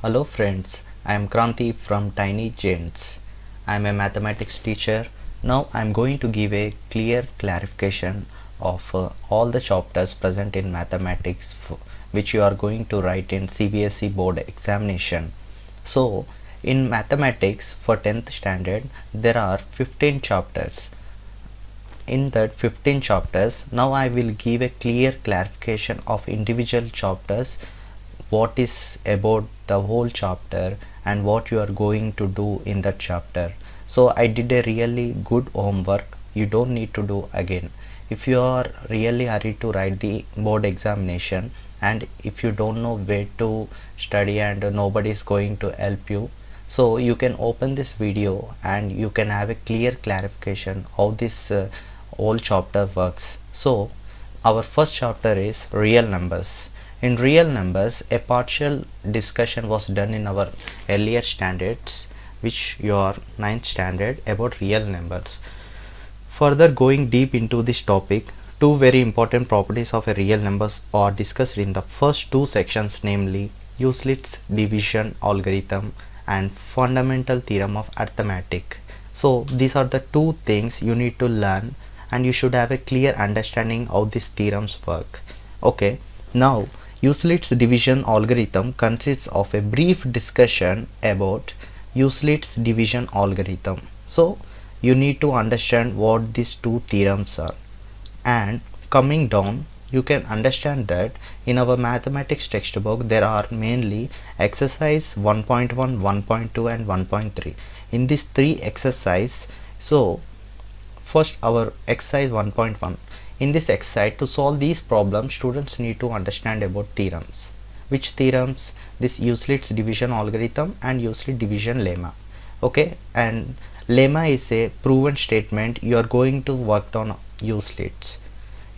Hello friends, I am Kranti from Tiny Giants. I am a mathematics teacher. Now I am going to give a clear clarification of all the chapters present in mathematics which you are going to write in CBSE board examination. So in mathematics for 10th standard there are 15 chapters. In that 15 chapters, now I will give a clear clarification of individual chapters, what is about the whole chapter and what you are going to do in that chapter. So I did a really good homework, you don't need to do again. If you are really hurried to write the board examination and if you don't know where to study and nobody is going to help you, so you can open this video and you can have a clear clarification how this whole chapter works. So our first chapter is real numbers. In real numbers, a partial discussion was done in our earlier standards, which your 9th standard, about real numbers. Further going deep into this topic, two very important properties of a real numbers are discussed in the first two sections, namely Euclid's division algorithm and fundamental theorem of arithmetic. So these are the two things you need to learn and you should have a clear understanding how these theorems work. Okay, now Euclid's division algorithm consists of a brief discussion about Euclid's division algorithm. So you need to understand what these two theorems are, and coming down you can understand that in our mathematics textbook there are mainly exercise 1.1, 1.2 and 1.3. in these three exercise, so first our exercise 1.1. in this exercise, to solve these problems students need to understand about theorems. Which theorems? This Euclid's division algorithm and Euclid division lemma. Okay, and lemma is a proven statement you are going to work on Euclid's.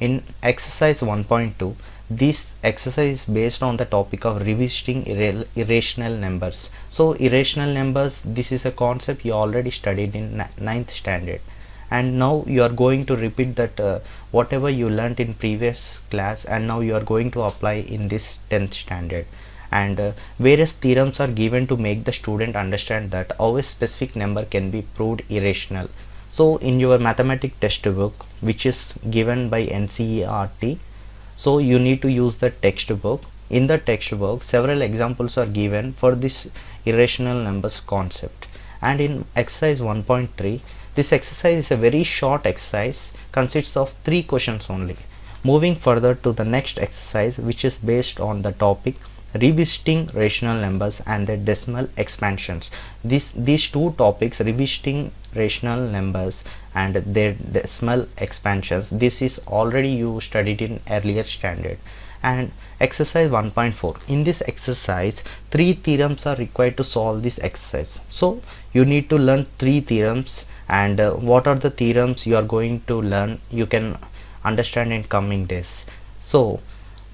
In exercise 1.2, this exercise is based on the topic of revisiting irrational numbers. So irrational numbers, this is a concept you already studied in 9th standard, and now you are going to repeat that whatever you learnt in previous class, and now you are going to apply in this 10th standard. And various theorems are given to make the student understand that how a specific number can be proved irrational. So in your mathematics textbook, which is given by NCERT, so you need to use the textbook. In the textbook several examples are given for this irrational numbers concept. And in exercise 1.3, this exercise is a very short exercise, consists of 3 questions only. Moving further to the next exercise, which is based on the topic revisiting rational numbers and their decimal expansions. These two topics, revisiting rational numbers and their decimal expansions, this is already you studied in earlier standard. And exercise 1.4, in this exercise 3 theorems are required to solve this exercise. So you need to learn 3 theorems, and what are the theorems you are going to learn you can understand in coming days. So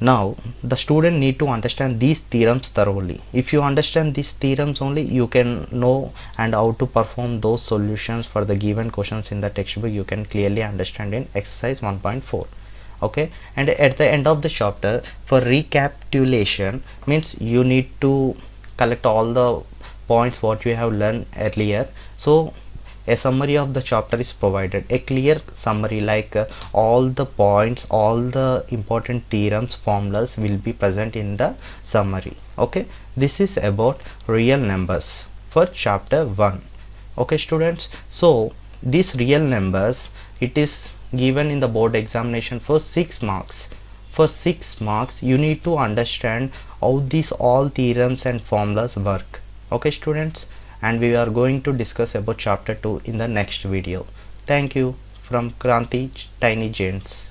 now the student need to understand these theorems thoroughly. If you understand these theorems only, you can know and how to perform those solutions for the given questions in the textbook. You can clearly understand in exercise 1.4. okay, and at the end of the chapter, for recapitulation, means you need to collect all the points what you have learned earlier. So a summary of the chapter is provided, a clear summary, like all the points, all the important theorems, formulas will be present in the summary. Okay, this is about real numbers for chapter 1. Okay students, so these real numbers, it is given in the board examination for 6 marks. For 6 marks you need to understand how these all theorems and formulas work. Okay students, and we are going to discuss about chapter 2 in the next video. Thank you from Kranti Tiny Giants.